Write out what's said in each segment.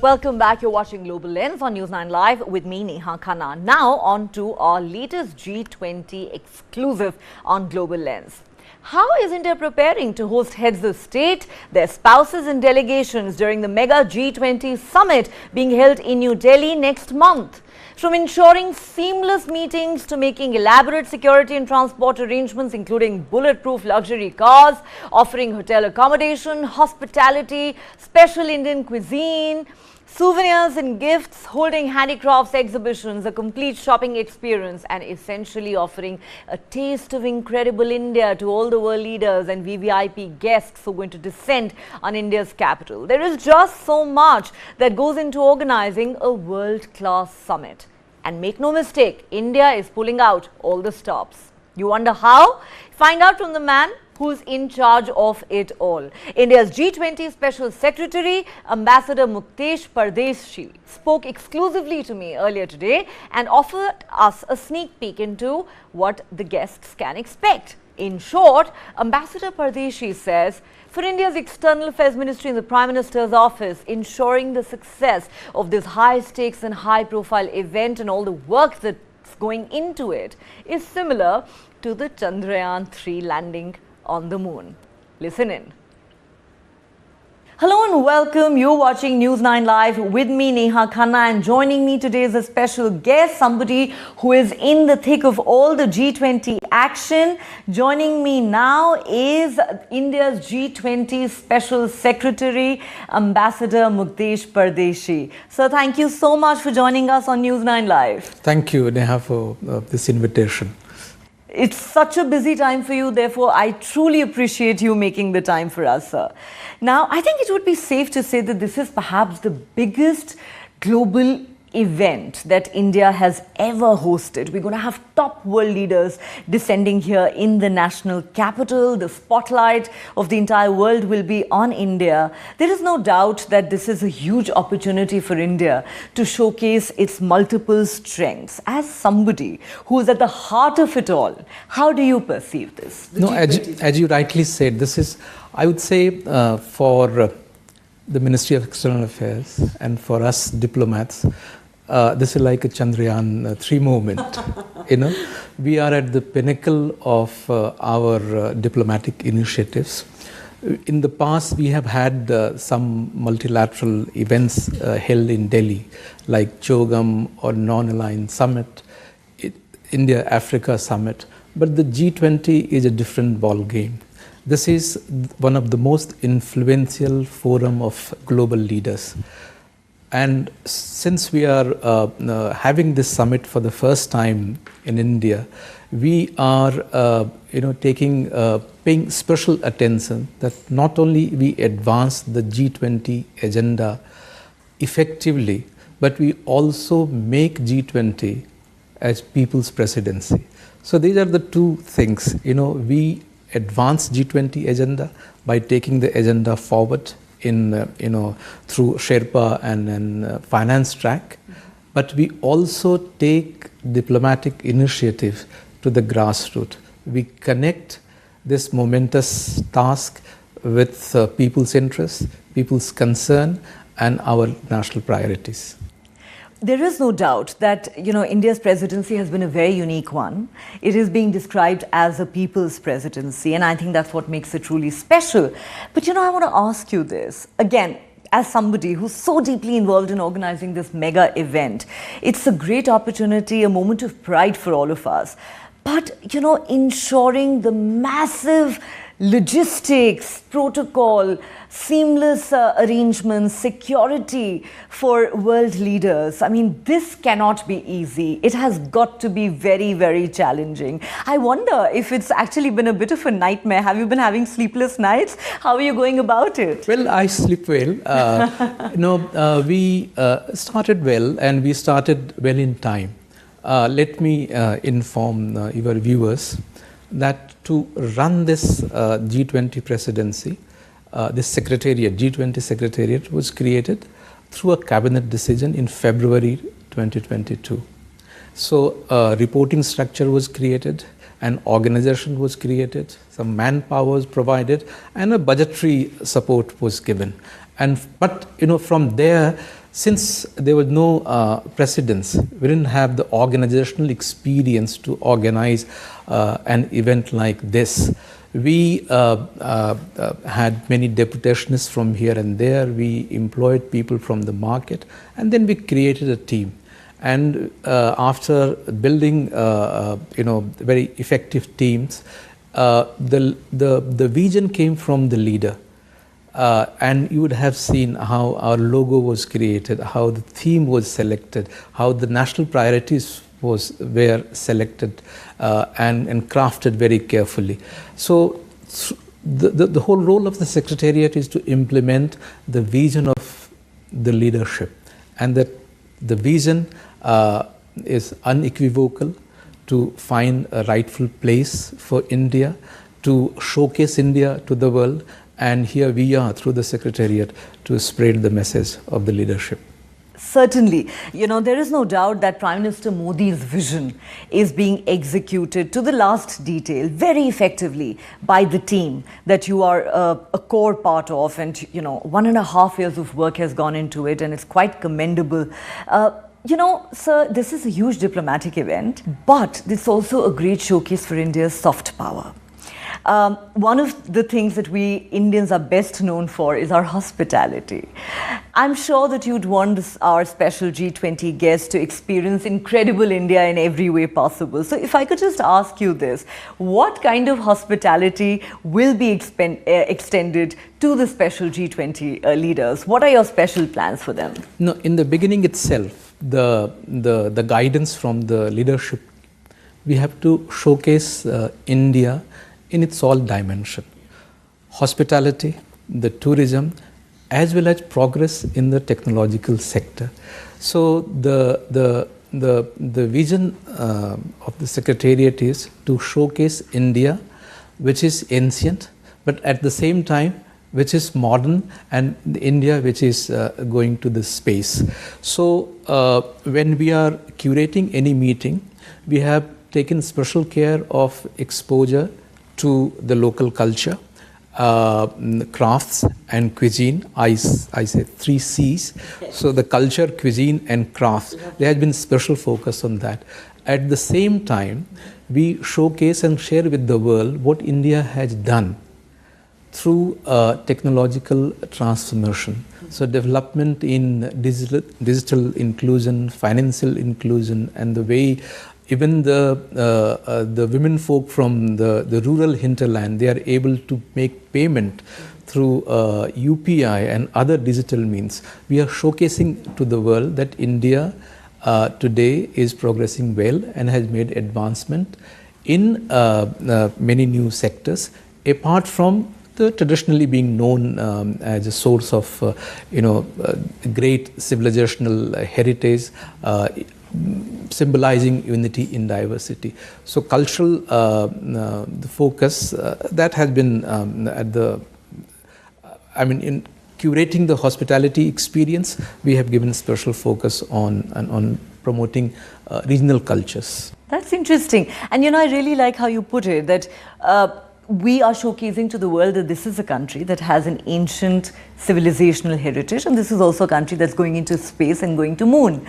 Welcome back. You're watching Global Lens on News9 Live with me, Neha Khanna. Now on to our latest G20 exclusive on Global Lens. How is India preparing to host heads of state, their spouses and delegations during the mega G20 summit being held in New Delhi next month? From ensuring seamless meetings to making elaborate security and transport arrangements, including bulletproof luxury cars, offering hotel accommodation, hospitality, special Indian cuisine, souvenirs and gifts, holding handicrafts exhibitions, a complete shopping experience, and essentially offering a taste of incredible India to all the world leaders and VVIP guests who are going to descend on India's capital. There is just so much that goes into organizing a world-class summit. And make no mistake, India is pulling out all the stops. You wonder how? Find out from the man who's in charge of it all. India's G20 Special Secretary, Ambassador Muktesh Pardeshi, spoke exclusively to me earlier today and offered us a sneak peek into what the guests can expect. In short, Ambassador Pardeshi says, for India's External Affairs Ministry in the Prime Minister's office, ensuring the success of this high-stakes and high-profile event and all the work that's going into it is similar to the Chandrayaan-3 landing on the moon. Listen in. Hello and welcome. You're watching News9 Live with me, Neha Khanna, and joining me today is a special guest, somebody who is in the thick of all the G20 action. Joining me now is India's G20 Special Secretary, Ambassador Muktesh Pardeshi. So thank you so much for joining us on News9 Live. Thank you, Neha, for this invitation. It's such a busy time for you, therefore I truly appreciate you making the time for us, sir. Now, I think it would be safe to say that this is perhaps the biggest global event that India has ever hosted. We're going to have top world leaders descending here in the national capital. The spotlight of the entire world will be on India. There is no doubt that this is a huge opportunity for India to showcase its multiple strengths. As somebody who is at the heart of it all, how do you perceive this? No, as you rightly said, this is, I would say, for the Ministry of External Affairs and for us diplomats, this is like a Chandrayaan-3 moment. We are at the pinnacle of our diplomatic initiatives. In the past, we have had some multilateral events held in Delhi, like CHOGM or Non-Aligned Summit, India-Africa Summit. But the G20 is a different ball game. This is one of the most influential forum of global leaders. And since we are having this summit for the first time in India, we are paying special attention that not only we advance the G20 agenda effectively, but we also make G20 as people's presidency. So these are the two things. We advance G20 agenda by taking the agenda forward in through Sherpa and finance track, but we also take diplomatic initiative to the grassroots. We connect this momentous task with people's interests, people's concern, and our national priorities. There is no doubt that, India's presidency has been a very unique one. It is being described as a people's presidency, and I think that's what makes it truly special. But, I want to ask you this. Again, as somebody who's so deeply involved in organizing this mega event, it's a great opportunity, a moment of pride for all of us. But, ensuring the massive logistics, protocol, seamless arrangements, security for world leaders. I mean, this cannot be easy. It has got to be very, very challenging. I wonder if it's actually been a bit of a nightmare. Have you been having sleepless nights? How are you going about it? Well, I sleep well. We started well, and we started well in time. Let me inform your viewers that to run this G20 presidency, this secretariat, G20 secretariat, was created through a cabinet decision in February 2022. So a reporting structure was created, an organization was created, some manpower was provided, and a budgetary support was given. But from there, Since there was no precedence, we didn't have the organizational experience to organize an event like this. We had many deputationists from here and there. We employed people from the market, and then we created a team. And after building, very effective teams, the vision came from the leader. And you would have seen how our logo was created, how the theme was selected, how the national priorities were selected and crafted very carefully. So the whole role of the Secretariat is to implement the vision of the leadership, and that the vision is unequivocal to find a rightful place for India, to showcase India to the world. And here we are, through the Secretariat, to spread the message of the leadership. Certainly. There is no doubt that Prime Minister Modi's vision is being executed to the last detail very effectively by the team that you are a core part of. And, 1.5 years of work has gone into it, and it's quite commendable. Sir, this is a huge diplomatic event, but it's also a great showcase for India's soft power. One of the things that we Indians are best known for is our hospitality. I'm sure that you'd want our special G20 guests to experience incredible India in every way possible. So if I could just ask you this, what kind of hospitality will be extended to the special G20 leaders? What are your special plans for them? No, in the beginning itself, the guidance from the leadership, we have to showcase India in its all dimension: hospitality, the tourism, as well as progress in the technological sector. So the vision of the Secretariat is to showcase India, which is ancient, but at the same time which is modern, and India which is going to the space. So when we are curating any meeting, we have taken special care of exposure to the local culture, crafts and cuisine. I say 3 C's. So the culture, cuisine and crafts, there has been special focus on that. At the same time, we showcase and share with the world what India has done through technological transformation. So development in digital inclusion, financial inclusion, and the way even the women folk from the rural hinterland, they are able to make payment through UPI and other digital means. We are showcasing to the world that India today is progressing well and has made advancement in many new sectors, apart from the traditionally being known as a source of great civilizational heritage, symbolizing unity in diversity. So cultural the focus that has been in curating the hospitality experience, we have given special focus on promoting regional cultures. That's interesting. And I really like how you put it, that we are showcasing to the world that this is a country that has an ancient civilizational heritage, and this is also a country that's going into space and going to moon.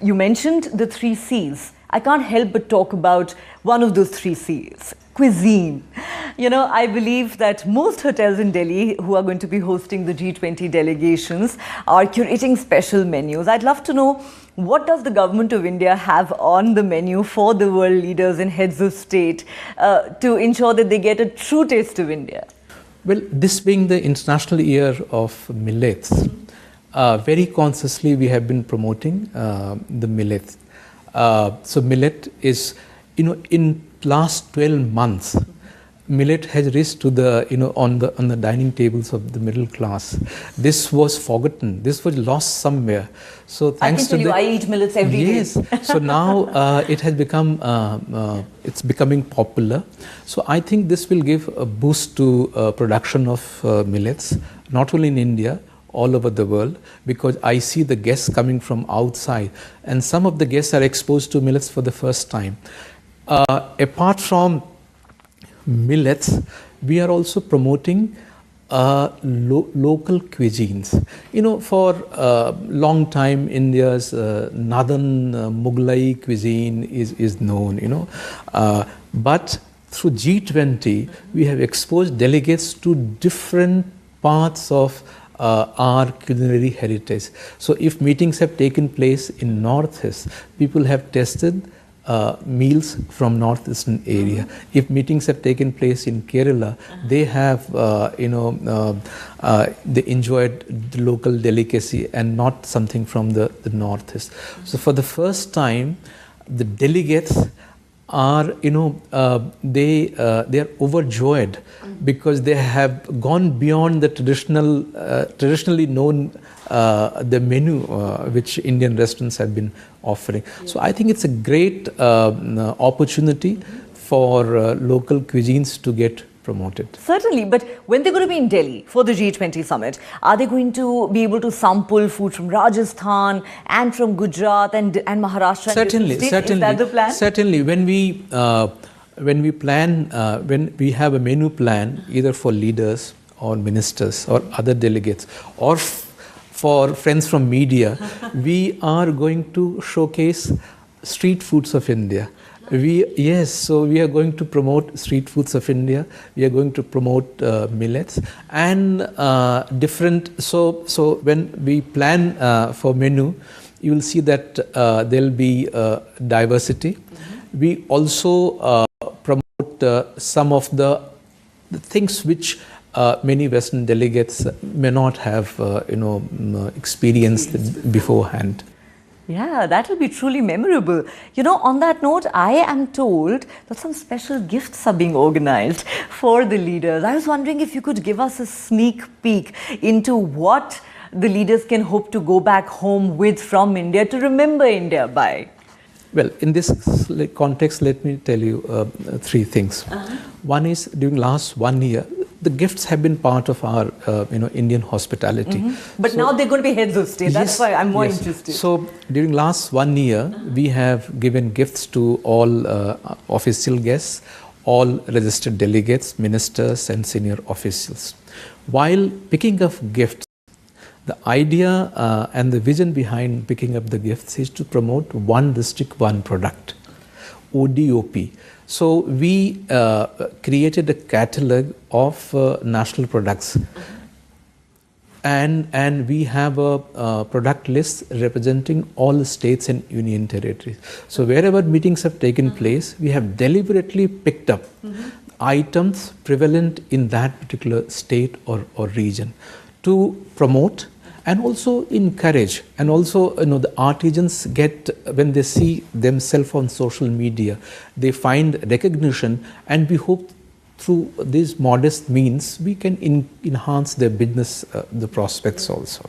You mentioned the 3 C's. I can't help but talk about one of those 3 C's, cuisine. I believe that most hotels in Delhi who are going to be hosting the G20 delegations are curating special menus. I'd love to know, what does the government of India have on the menu for the world leaders and heads of state to ensure that they get a true taste of India? Well, this being the International Year of Millets, very consciously we have been promoting the millet. So millet is, in last 12 months, millet has reached to the, on the dining tables of the middle class. This was forgotten. This was lost somewhere. So thanks to I eat millets every day. Yes. So now it has become, it's becoming popular. So I think this will give a boost to production of millets, not only in India, all over the world, because I see the guests coming from outside, and some of the guests are exposed to millets for the first time. Apart from millets, we are also promoting Local cuisines. You know, for a long time, India's northern Mughlai cuisine is known, you know. But through G20, we have exposed delegates to different parts of our culinary heritage. So if meetings have taken place in Northeast, people have tested meals from northeastern area. If meetings have taken place in Kerala, they have they enjoyed the local delicacy and not something from the northeast. So for the first time, the delegates are they are overjoyed because they have gone beyond the traditionally known the menu which Indian restaurants have been offering. So I think it's a great opportunity for local cuisines to get promoted. Certainly, but when they're going to be in Delhi for the G20 summit, are they going to be able to sample food from Rajasthan and from Gujarat and Maharashtra? Certainly. Is that the plan? Certainly, when we plan, when we have a menu plan, either for leaders or ministers or other delegates or for friends from media, we are going to showcase street foods of India. So we are going to promote street foods of India. We are going to promote millets and different. So when we plan for menu, you will see that there will be diversity. We also promote some of the things which many Western delegates may not have experienced beforehand. Yeah, that will be truly memorable. You know, on that note, I am told that some special gifts are being organized for the leaders. I was wondering if you could give us a sneak peek into what the leaders can hope to go back home with from India to remember India by. Well, in this context, let me tell you three things. One is, during last 1 year, the gifts have been part of our Indian hospitality. But so, now they're going to be heads of state. That's why I'm more interested. So during last 1 year, we have given gifts to all official guests, all registered delegates, ministers and senior officials. While picking up gifts, the idea and the vision behind picking up the gifts is to promote one district, one product, ODOP. So we created a catalog of national products, and we have a product list representing all states and union territories. So wherever meetings have taken place, we have deliberately picked up items prevalent in that particular state or region to promote and also encourage. And also, the artisans get, when they see themselves on social media, they find recognition, and we hope through these modest means we can enhance their business, the prospects also.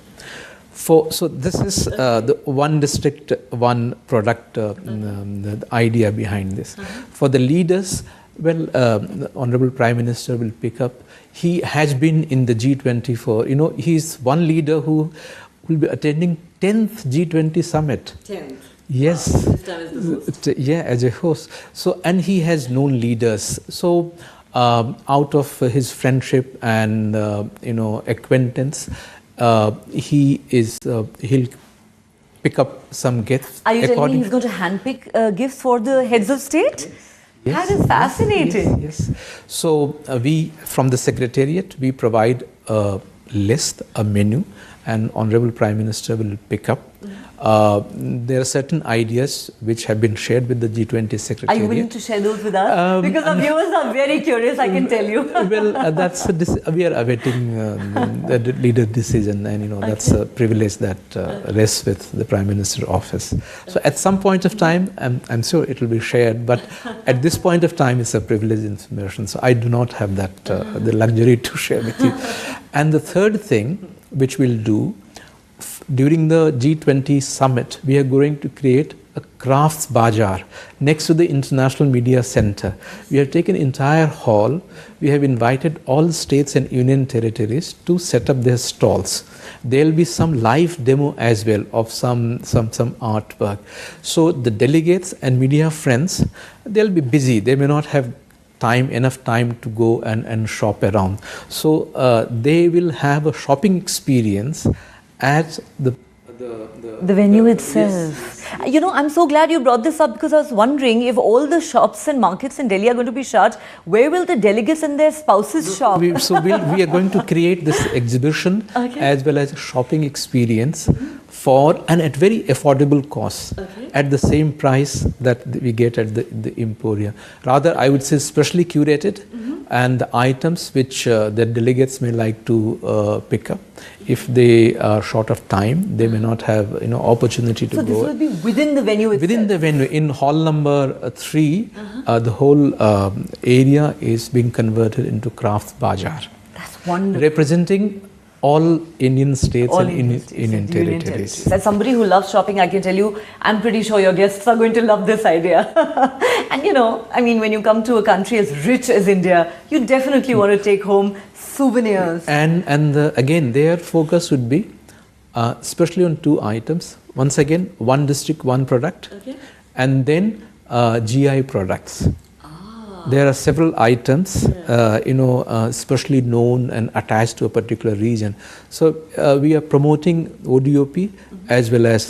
So this is the one district, one product, the idea behind this. For the leaders, well, the Honorable Prime Minister will pick up. He has been in the G20 for, he's one leader who will be attending 10th G20 summit. 10th? Yes. Wow. This time is the host. Yeah, as a host. So, and he has known leaders. So, out of his friendship and, acquaintance, he'll pick up some gifts. Are you telling me he's going to handpick gifts for the heads of state? Yes. That is fascinating. Yes. So we, from the Secretariat, we provide a list, a menu, and Honorable Prime Minister will pick up. There are certain ideas which have been shared with the G20 Secretariat. Are you willing to share those with us? Because our viewers are very curious, I can tell you. Well, we are awaiting the leader decision, and that's a privilege that rests with the Prime Minister office. So at some point of time, I'm sure it will be shared, but at this point of time, it's a privileged information. So I do not have that the luxury to share with you. And the third thing which we'll do, during the G20 summit, we are going to create a crafts bazaar next to the International Media Center. We have taken entire hall. We have invited all states and union territories to set up their stalls. There will be some live demo as well of some artwork. So the delegates and media friends, they'll be busy. They may not have enough time to go and shop around. So they will have a shopping experience at the venue itself. You know, I'm so glad you brought this up, because I was wondering, if all the shops and markets in Delhi are going to be shut, where will the delegates and their spouses shop? We are going to create this exhibition as well as a shopping experience for and at very affordable cost, at the same price that we get at the Emporia. Rather, I would say specially curated, and the items which the delegates may like to pick up. If they are short of time, they may not have opportunity to go. So this will be within the venue itself? Within the venue, in hall number 3, the whole area is being converted into craft bazaar. That's wonderful. Representing all Indian states and Union territories. As somebody who loves shopping, I can tell you, I'm pretty sure your guests are going to love this idea. And I mean, when you come to a country as rich as India, you definitely want to take home souvenirs. And again, their focus would be especially on 2 items. Once again, one district, one product, and then GI products. There are several items, especially known and attached to a particular region. So we are promoting ODOP as well as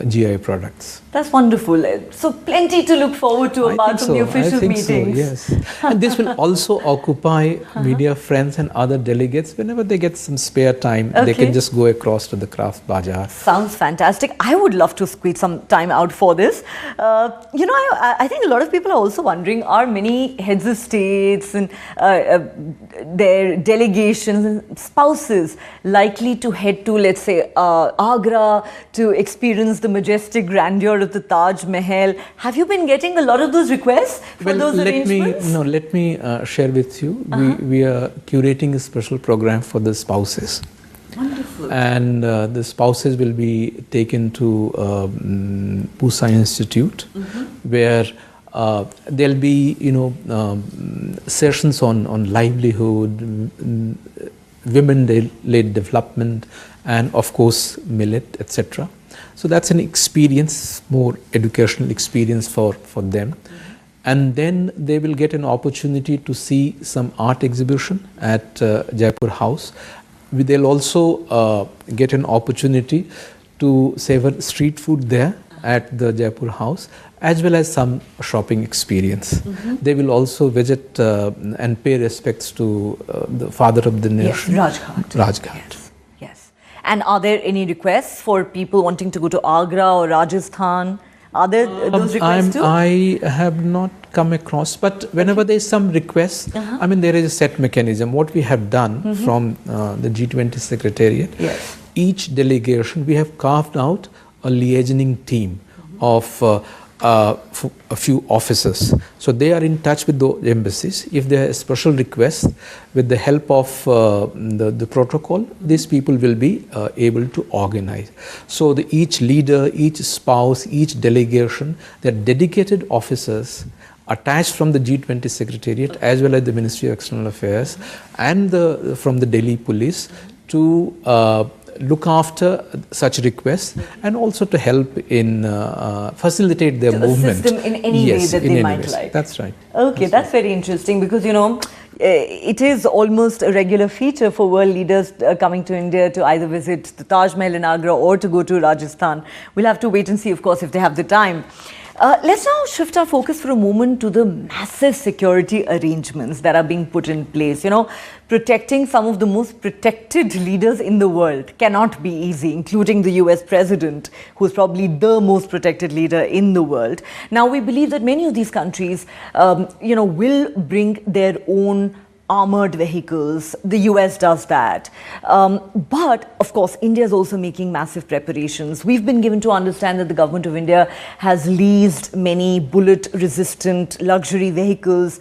GI products. That's wonderful. So plenty to look forward to apart from the official meetings. So, yes. And this will also occupy media friends and other delegates. Whenever they get some spare time, they can just go across to the craft bazaar. Sounds fantastic. I would love to squeeze some time out for this. I think a lot of people are also wondering, are many heads of states and their delegations and spouses likely to head to, let's say, Agra to experience the majestic grandeur of the Taj Mahal? Have you been getting a lot of those requests for those arrangements? Let me share with you. We are curating a special program for the spouses. Wonderful. And the spouses will be taken to Pusa Institute, where there'll be sessions on livelihood, women-led development, and of course millet, etc. So that's an experience, more educational experience for them. And then they will get an opportunity to see some art exhibition at Jaipur House. They'll also get an opportunity to savor street food there at the Jaipur House, as well as some shopping experience. They will also visit and pay respects to the father of the nation, Rajghat. Yes. And are there any requests for people wanting to go to Agra or Rajasthan? Are there those requests too? I have not come across, but whenever there is some request, I mean, there is a set mechanism. What we have done from the G20 Secretariat, each delegation, we have carved out a liaisoning team of a few officers. So they are in touch with the embassies. If there is special request, with the help of the protocol, these people will be able to organize. So each leader, each spouse, each delegation, they are dedicated officers attached from the G20 Secretariat as well as the Ministry of External Affairs and from the Delhi Police to look after such requests and also to help in facilitate their movement. Assist them in any way that they might like. That's right. Okay, that's very interesting, because it is almost a regular feature for world leaders coming to India to either visit the Taj Mahal in Agra or to go to Rajasthan. We'll have to wait and see, of course, if they have the time. Let's now shift our focus for a moment to the massive security arrangements that are being put in place. Protecting some of the most protected leaders in the world cannot be easy, including the US president, who's probably the most protected leader in the world. Now, we believe that many of these countries, will bring their own armored vehicles. The US does that. But of course, India is also making massive preparations. We've been given to understand that the government of India has leased many bullet-resistant luxury vehicles.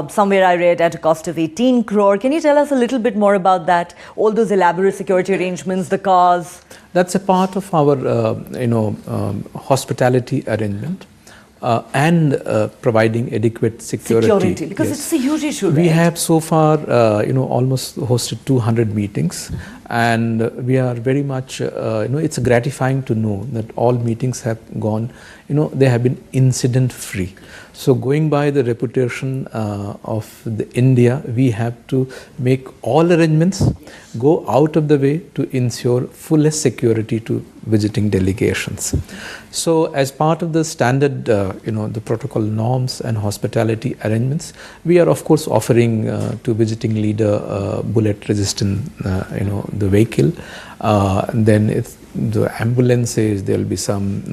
Somewhere I read at a cost of 18 crore. Can you tell us a little bit more about that? All those elaborate security arrangements, the cars? That's a part of our, hospitality arrangement. And providing adequate security. Because it's a huge issue, We have so far, almost hosted 200 meetings, and we are very much, it's gratifying to know that all meetings have gone, they have been incident-free. So going by the reputation of the India, we have to make all arrangements, go out of the way to ensure fullest security to visiting delegations. So as part of the standard, the protocol norms and hospitality arrangements, we are of course offering to visiting leader bullet resistant, the vehicle. Then it's the ambulances, there will be some,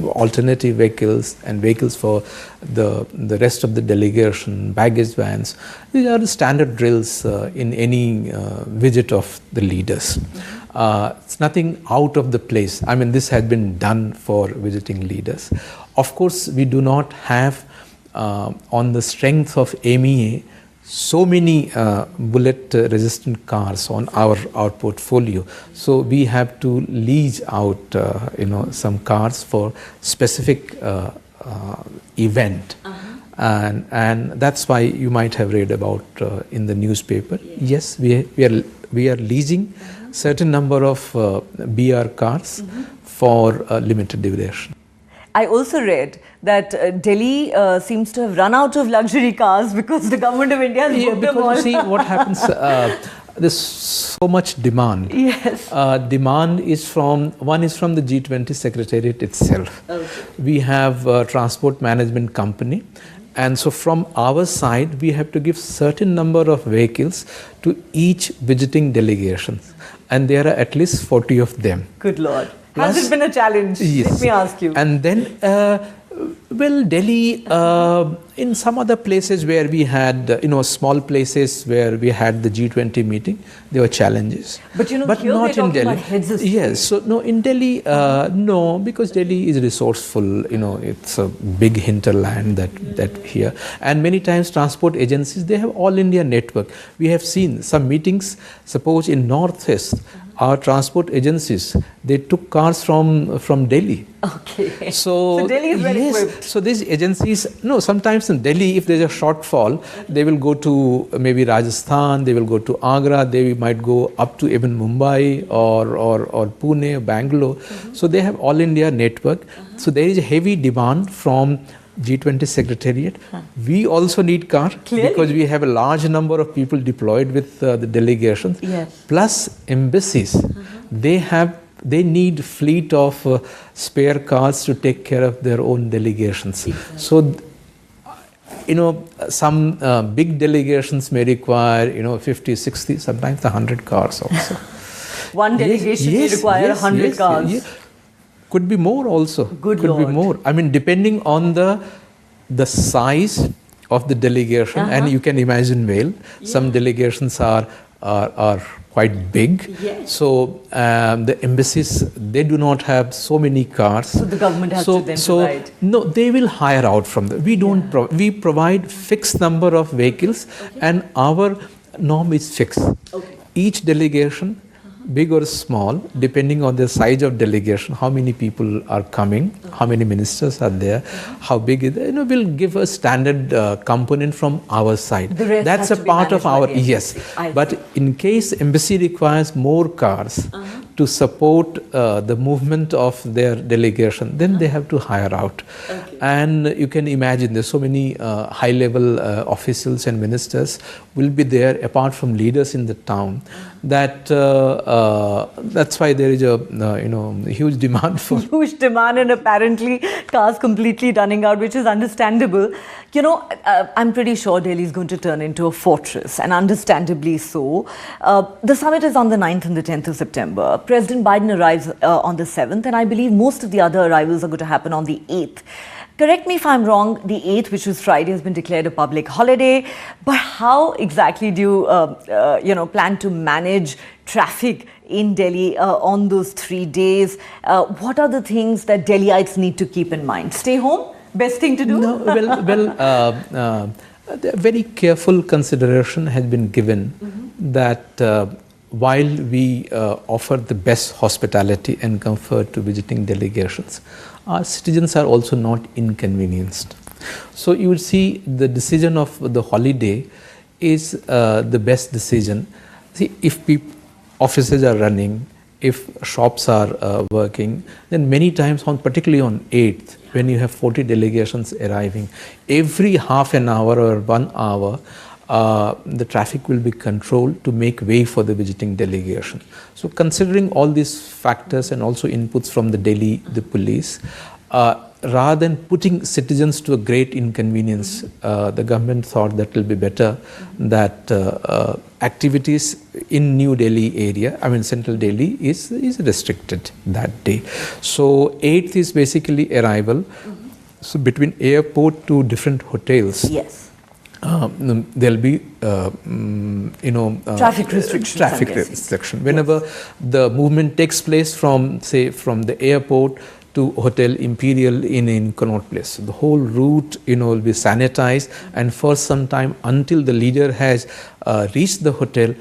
alternative vehicles and vehicles for the rest of the delegation, baggage vans. These are the standard drills in any visit of the leaders. It's nothing out of the place. I mean, this has been done for visiting leaders. Of course, we do not have on the strength of MEA so many bullet resistant cars on our portfolio, so we have to lease out some cars for specific event. And that's why you might have read about in the newspaper. Yes, we are leasing certain number of BR cars for limited duration. I also read that Delhi seems to have run out of luxury cars because the government of India has booked them all. You see what happens, there's so much demand. Yes. Demand is from the G20 Secretariat itself. Okay. We have a transport management company, and so from our side we have to give certain number of vehicles to each visiting delegation, and there are at least 40 of them. Good Lord. Has it been a challenge? Yes. Let me ask you. And then, Delhi, in some other places where we had, small places where we had the G20 meeting, there were challenges. But here not in Delhi. Yes. So no, in Delhi, no, because Delhi is resourceful. It's a big hinterland that here, and many times transport agencies, they have all India network. We have seen some meetings. Suppose in Northeast, our transport agencies, they took cars from Delhi. Okay. So Delhi is well equipped. So these agencies, sometimes in Delhi, if there's a shortfall, they will go to maybe Rajasthan, they will go to Agra, they might go up to even Mumbai or Pune or Bangalore. So they have all India network. So there is a heavy demand from G20 Secretariat. We also need car. Clearly. Because we have a large number of people deployed with the delegations. Yes. Plus embassies, they need fleet of spare cars to take care of their own delegations. Exactly. So, some big delegations may require 50, 60, sometimes 100 cars also. One delegation may require 100 cars. Yes. Could be more also. Good Could Lord. be more. I mean, depending on the size of the delegation, and you can imagine well, some delegations are quite big. Yes. So the embassies, they do not have so many cars. So the government has to then provide. No, they will hire out from them. We don't. We provide fixed number of vehicles, and our norm is fixed. Okay. Each delegation, big or small, depending on the size of delegation, how many people are coming, how many ministers are there, how big is it, will give a standard component from our side. That's a part of our, yes. But in case embassy requires more cars to support the movement of their delegation, then they have to hire out. Okay. And you can imagine there's so many high-level officials and ministers will be there apart from leaders in the town. That's why there is a huge demand for huge demand, and apparently cars completely running out, which is understandable. I'm pretty sure Delhi is going to turn into a fortress, and understandably so. The summit is on the 9th and the 10th of September. President Biden arrives on the 7th, and I believe most of the other arrivals are going to happen on the 8th. Correct me if I'm wrong, the 8th, which was Friday, has been declared a public holiday. But how exactly do you, plan to manage traffic in Delhi on those 3 days? What are the things that Delhiites need to keep in mind? Stay home? Best thing to do? No, very careful consideration has been given that while we offer the best hospitality and comfort to visiting delegations, our citizens are also not inconvenienced. So you will see the decision of the holiday is the best decision. See, if offices are running, if shops are working, then many times, particularly on 8th, when you have 40 delegations arriving, every half an hour or 1 hour, the traffic will be controlled to make way for the visiting delegation. So considering all these factors and also inputs from the police, rather than putting citizens to a great inconvenience, the government thought that it will be better that activities in New Delhi area, Central Delhi, is restricted that day. So 8th is basically arrival. So between airport to different hotels. Yes. There'll be, traffic restriction. Traffic restriction. Whenever the movement takes place from, say, from the airport to Hotel Imperial in Connaught Place, the whole route, will be sanitized, and for some time until the leader has reached the hotel,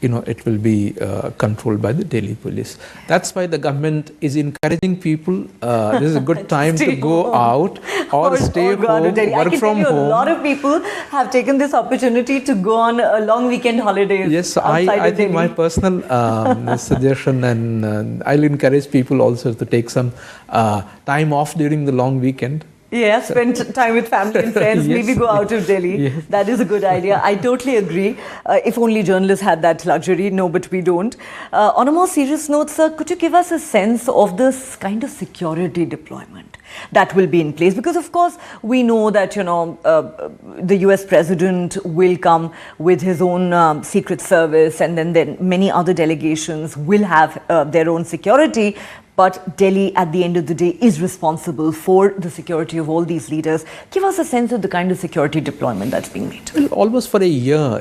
it will be controlled by the Delhi police. That's why the government is encouraging people. This is a good time to go out or stay home, work from home. A lot of people have taken this opportunity to go on a long weekend holidays. Yes, I think my personal suggestion, and I'll encourage people also to take some time off during the long weekend. Yeah, spend time with family and friends, Yes. maybe go out of Delhi. Yes. That is a good idea. I totally agree. If only journalists had that luxury. No, but we don't. On a more serious note, sir, could you give us a sense of this kind of security deployment that will be in place? Because, of course, we know that, the US president will come with his own secret service, and then many other delegations will have their own security. But Delhi, at the end of the day, is responsible for the security of all these leaders. Give us a sense of the kind of security deployment that's being made. Well, almost for a year,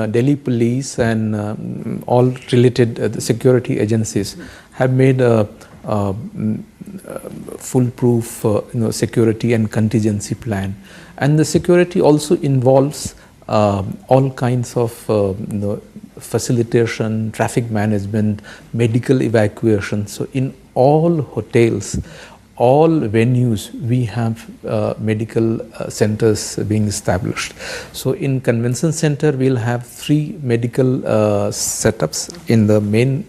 Delhi police and all related the security agencies have made a foolproof security and contingency plan. And the security also involves all kinds of facilitation, traffic management, medical evacuation. So in all hotels, all venues, we have medical centers being established. So in convention center, we'll have 3 medical setups in the main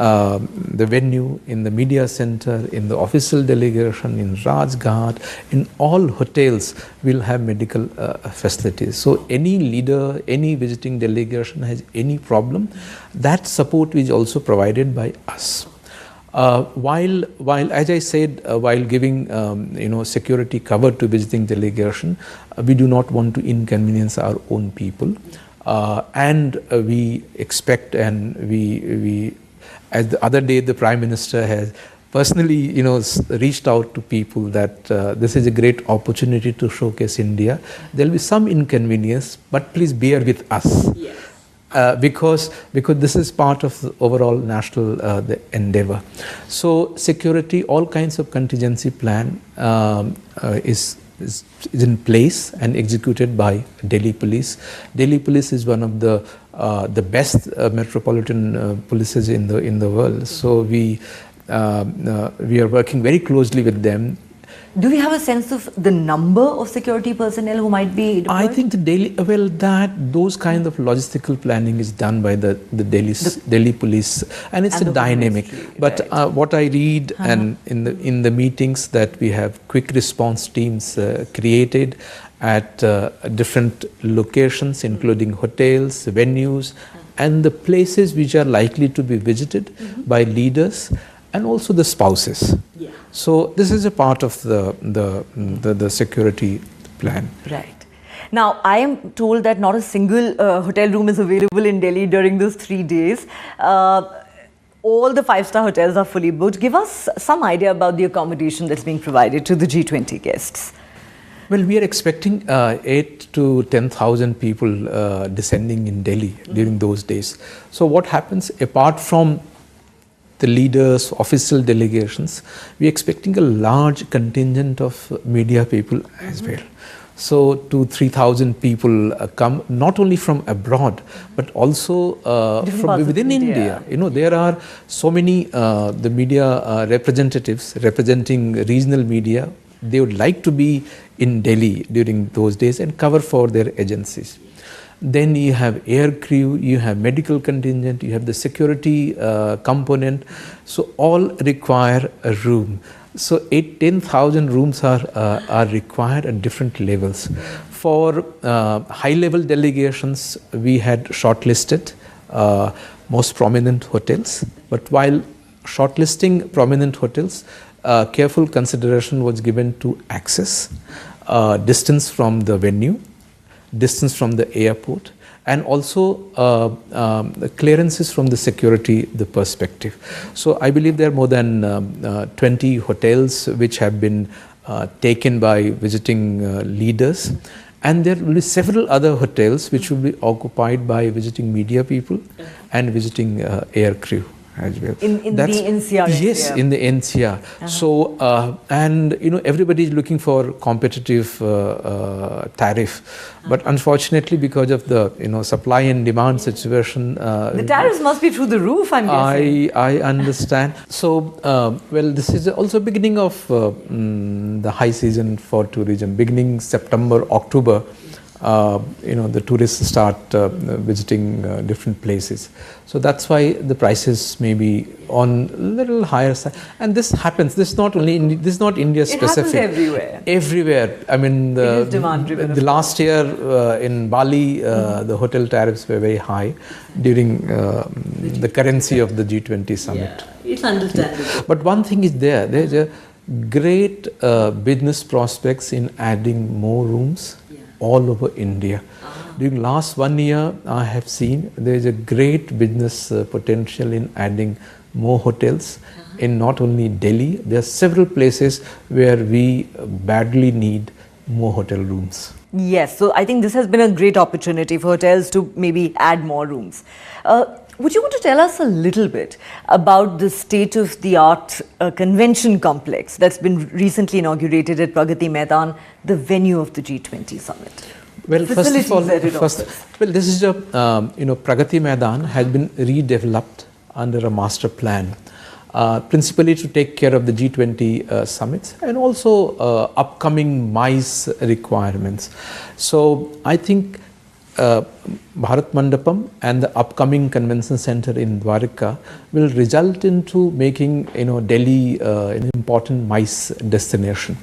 the venue, in the media center, in the official delegation, in Rajghat, in all hotels we'll have medical facilities. So any leader, any visiting delegation has any problem, that support is also provided by us. While as I said, while giving security cover to visiting delegation, we do not want to inconvenience our own people, and we expect, and we as the other day the Prime Minister has personally reached out to people that this is a great opportunity to showcase India. There will be some inconvenience, but please bear with us. Yes. Because this is part of the overall national the endeavor. So security, all kinds of contingency plan is in place and executed by Delhi Police. Delhi Police is one of the best metropolitan polices in the world. So we are working very closely with them. Do we have a sense of the number of security personnel who might be deployed? I think those kind of logistical planning is done by the Delhi Police, and it's a dynamic. But right. What I read and in the meetings that we have quick response teams created at different locations, including hotels, venues, and the places which are likely to be visited by leaders and also the spouses. Yeah. So this is a part of the security plan. Right. Now, I am told that not a single hotel room is available in Delhi during those 3 days. All the 5-star hotels are fully booked. Give us some idea about the accommodation that's being provided to the G20 guests. Well, we are expecting 8,000 to 10,000 people descending in Delhi during those days. So what happens, apart from the leaders, official delegations, we are expecting a large contingent of media people as well. So 2,000 to 3,000 people come not only from abroad but also from within India. There are so many the media representatives representing regional media. They would like to be in Delhi during those days and cover for their agencies. then you have air crew, you have medical contingent, you have the security component. So all require a room. So 10,000 rooms are required at different levels. For high-level delegations, we had shortlisted most prominent hotels. But while shortlisting prominent hotels, careful consideration was given to access, distance from the venue, distance from the airport, and also clearances from the security, the perspective. So I believe there are more than 20 hotels which have been taken by visiting leaders, and there will be several other hotels which will be occupied by visiting media people and visiting air crew as well. In the NCR? Yes, in the NCR. So, and everybody is looking for competitive tariff. But unfortunately, because of the supply and demand situation, the tariffs must be through the roof, I'm guessing. I understand. So, well, this is also beginning of the high season for tourism. Beginning September, October, the tourists start visiting different places. So that's why the prices may be on a little higher side. And this happens. This is not only this is not India specific. It happens everywhere. Everywhere. I mean, the last year in Bali, the hotel tariffs were very high during the currency of the G20 summit. Yeah, it's understandable. But one thing is there's a great business prospects in adding more rooms all over India. During last 1 year, I have seen there is a great business potential in adding more hotels in not only Delhi. There are several places where we badly need more hotel rooms. Yes, so I think this has been a great opportunity for hotels to maybe add more rooms. Would you want to tell us a little bit about the state-of-the-art convention complex that's been recently inaugurated at Pragati Maidan, the venue of the G20 summit? Well, first of all, this is a Pragati Maidan has been redeveloped under a master plan, principally to take care of the G20 summits and also upcoming MICE requirements. So I think Bharat Mandapam and the upcoming convention center in Dwarka will result into making Delhi an important MICE destination.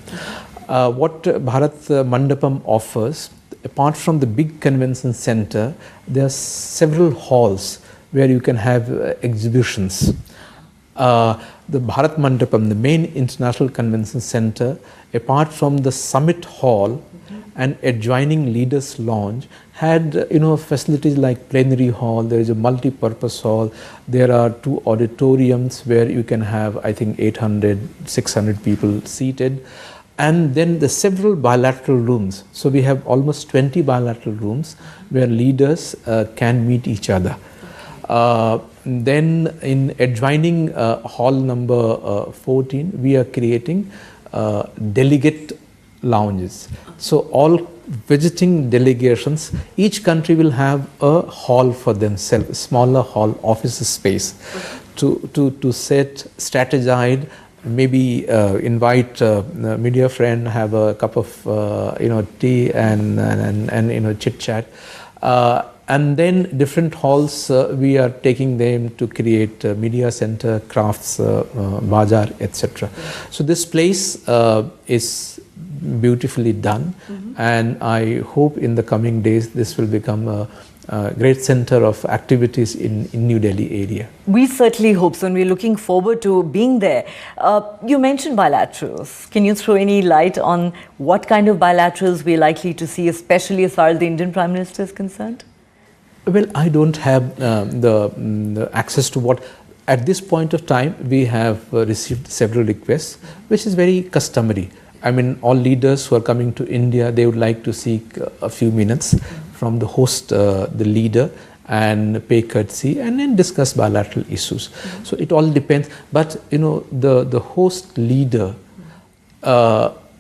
What Bharat Mandapam offers, apart from the big convention center, there are several halls where you can have exhibitions. The Bharat Mandapam, the main international convention center, apart from the summit hall and adjoining leaders lounge, had facilities like plenary hall. There is a multi-purpose hall. There are 2 auditoriums where you can have, I think, 800, 600 people seated. And then the several bilateral rooms. So we have almost 20 bilateral rooms where leaders can meet each other. Then in adjoining hall number 14, we are creating delegate lounges. So all visiting delegations, each country will have a hall for themselves, a smaller hall, office space to set, strategize, maybe invite a media friend, have a cup of tea and chit chat. And then different halls, we are taking them to create media center, crafts, bazaar, etc. So this place is beautifully done, and I hope in the coming days this will become a great center of activities in New Delhi area. We certainly hope so, and we're looking forward to being there. You mentioned bilaterals. Can you throw any light on what kind of bilaterals we're likely to see, especially as far as the Indian Prime Minister is concerned? Well, I don't have the access to what. At this point of time, we have received several requests, which is very customary. I mean, all leaders who are coming to India, they would like to seek a few minutes from the host, the leader, and pay courtesy and then discuss bilateral issues. So it all depends. But, the host leader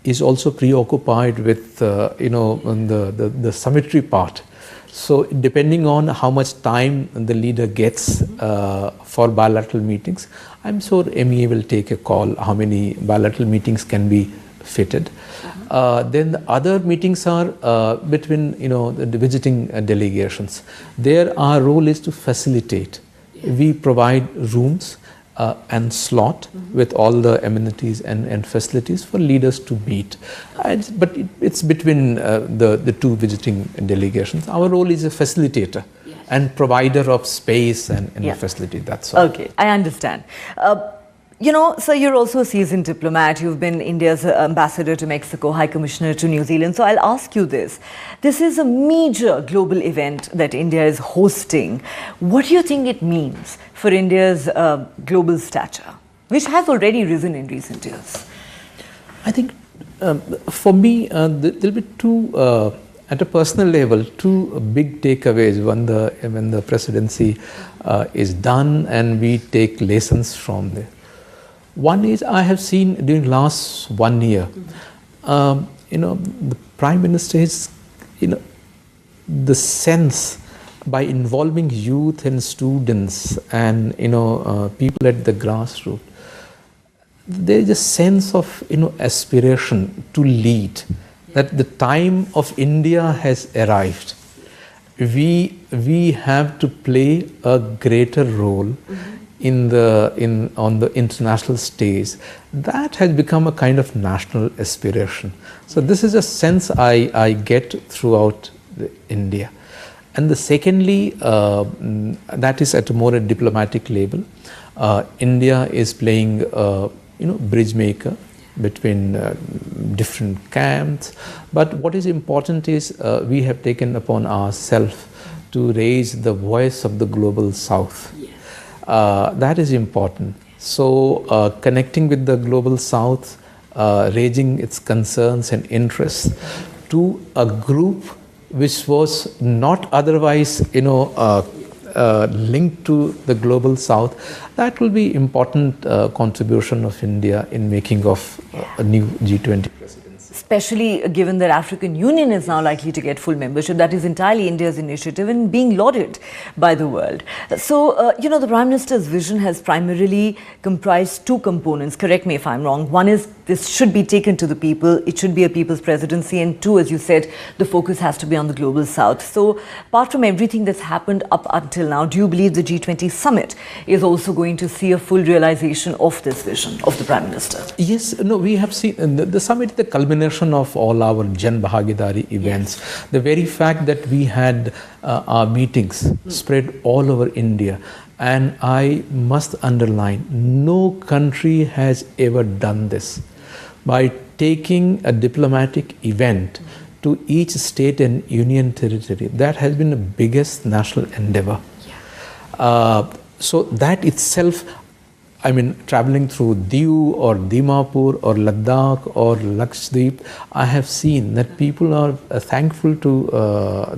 is also preoccupied with, the summary part. So depending on how much time the leader gets for bilateral meetings, I'm sure MEA will take a call how many bilateral meetings can be fitted. Then the other meetings are between the visiting delegations. There our role is to facilitate. We provide rooms and slot with all the amenities and facilities for leaders to meet. But it's between the two visiting delegations. Our role is a facilitator and provider of space and facility. That's all. Okay, I understand. Sir, you're also a seasoned diplomat. You've been India's ambassador to Mexico, High Commissioner to New Zealand. So I'll ask you this. This is a major global event that India is hosting. What do you think it means for India's global stature, which has already risen in recent years? I think for me, there'll be two, at a personal level, two big takeaways when the presidency is done and we take lessons from there. One is I have seen during last 1 year, the Prime Minister is, the sense by involving youth and students and, people at the grassroots, there is a sense of, aspiration to lead, that the time of India has arrived. We have to play a greater role on the international stage. That has become a kind of national aspiration. So this is a sense I get throughout India. And the secondly, that is at a more diplomatic level. India is playing, bridge maker between different camps. But what is important is we have taken upon ourselves to raise the voice of the global South. That is important. So connecting with the global South, raising its concerns and interests to a group which was not otherwise, linked to the global South, that will be important contribution of India in making of a new G20 presidency. Especially given that African Union is now likely to get full membership. That is entirely India's initiative and being lauded by the world. So, the Prime Minister's vision has primarily comprised two components. Correct me if I'm wrong. One is this should be taken to the people. It should be a people's presidency. And two, as you said, the focus has to be on the global South. So, apart from everything that's happened up until now, do you believe the G20 summit is also going to see a full realization of this vision of the Prime Minister? Yes, no, we have seen the summit, the culmination of all our Jan Bhagidari events. Yes. The very fact that we had our meetings spread all over India, and I must underline, no country has ever done this by taking a diplomatic event to each state and union territory. That has been the biggest national endeavor. So that itself, traveling through Diu or Dimapur or Ladakh or Lakshadweep, I have seen that people are thankful to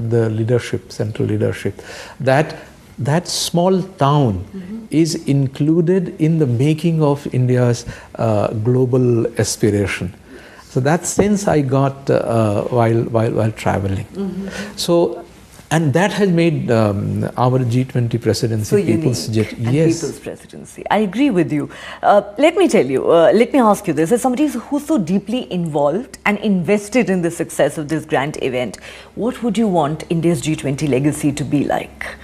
the leadership, central leadership, that small town is included in the making of India's global aspiration. So that sense I got while traveling. So. And that has made our G20 presidency so people's people's presidency. I agree with you. Let me ask you this. As somebody who's so deeply involved and invested in the success of this grand event, what would you want India's G20 legacy to be like?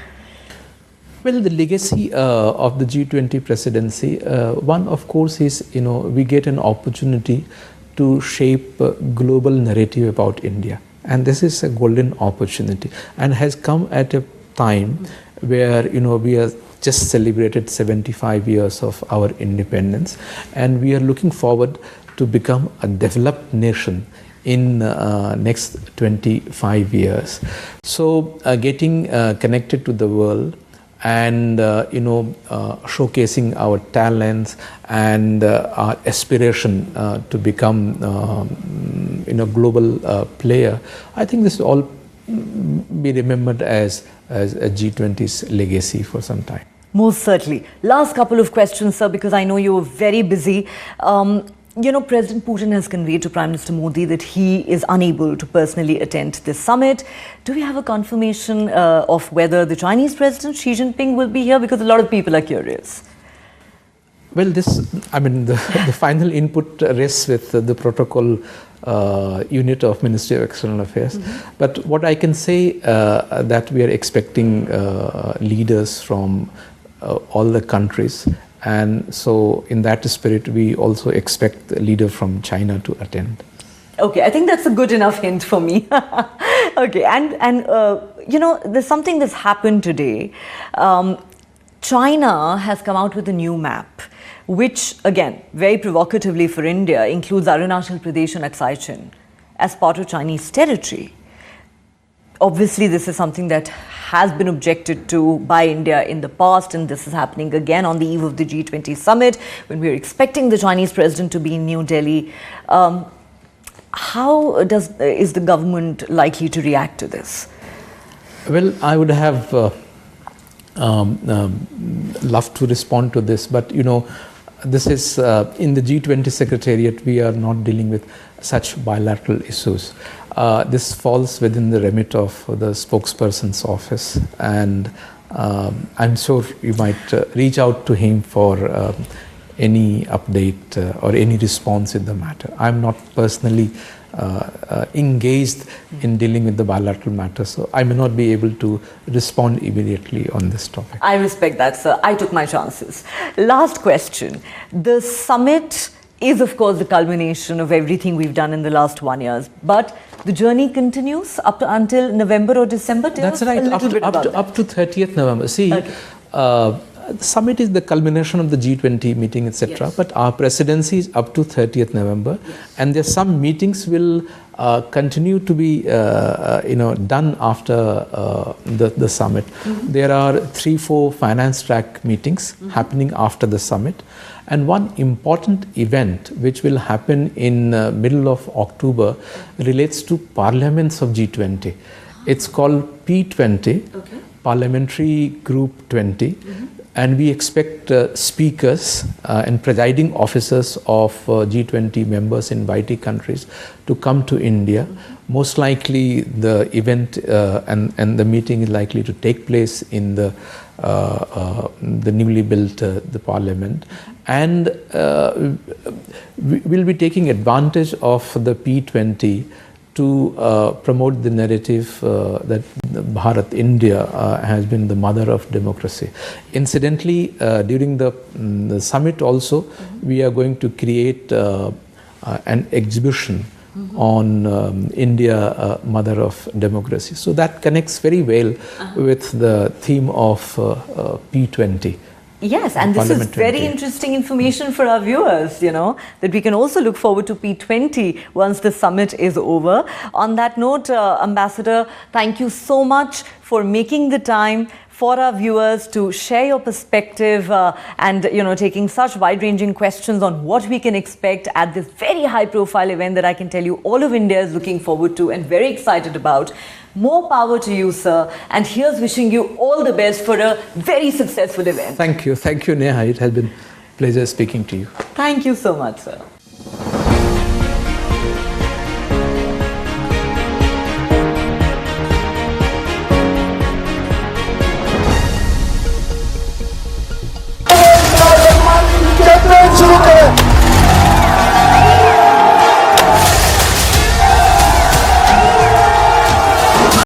Well, the legacy of the G20 presidency, one of course is, we get an opportunity to shape a global narrative about India. And this is a golden opportunity and has come at a time where, we have just celebrated 75 years of our independence, and we are looking forward to become a developed nation in next 25 years. So getting connected to the world and showcasing our talents and our aspiration to become global player, I think this will all be remembered as a G20's legacy for some time. Most certainly. Last couple of questions, sir, because I know you're very busy. President Putin has conveyed to Prime Minister Modi that he is unable to personally attend this summit. Do we have a confirmation of whether the Chinese President Xi Jinping will be here? Because a lot of people are curious. Well, the final input rests with the protocol unit of Ministry of External Affairs. But what I can say that we are expecting leaders from all the countries, and so in that spirit, we also expect a leader from China to attend. Okay, I think that's a good enough hint for me. Okay, and there's something that's happened today. China has come out with a new map, which, again, very provocatively for India, includes Arunachal Pradesh and Aksai Chin as part of Chinese territory. Obviously, this is something that has been objected to by India in the past, and this is happening again on the eve of the G20 summit, when we're expecting the Chinese president to be in New Delhi. How is the government likely to react to this? Well, I would have loved to respond to this, but this is in the G20 Secretariat, we are not dealing with such bilateral issues. This falls within the remit of the spokesperson's office, and I'm sure you might reach out to him for any update or any response in the matter. I'm not personally engaged in dealing with the bilateral matter, so I may not be able to respond immediately on this topic. I respect that, sir. I took my chances. Last question. The summit is, of course, the culmination of everything we've done in the last 1 year, but the journey continues until November or December. That's right, up to 30th November. See, okay. The summit is the culmination of the G20 meeting, etc. Yes. But our presidency is up to 30th November, yes. And there's some meetings will continue to be done after the summit. There are 3-4 finance track meetings happening after the summit, and one important event which will happen in middle of October relates to parliaments of G20. It's called P20, okay. Parliamentary Group 20. And we expect speakers and presiding officers of G20 members in invited countries to come to India. Most likely the event and the meeting is likely to take place in the newly built the parliament. And we'll be taking advantage of the P20 to promote the narrative that Bharat, India, has been the mother of democracy. Incidentally, during the summit also, we are going to create an exhibition on India, mother of democracy. So that connects very well with the theme of P20. Yes, and this is very interesting information for our viewers, that we can also look forward to P20 once the summit is over. On that note, Ambassador, thank you so much for making the time for our viewers to share your perspective and taking such wide-ranging questions on what we can expect at this very high-profile event that I can tell you all of India is looking forward to and very excited about. More power to you, sir, and here's wishing you all the best for a very successful event. Thank you, Neha. It has been a pleasure speaking to you. Thank you so much, sir.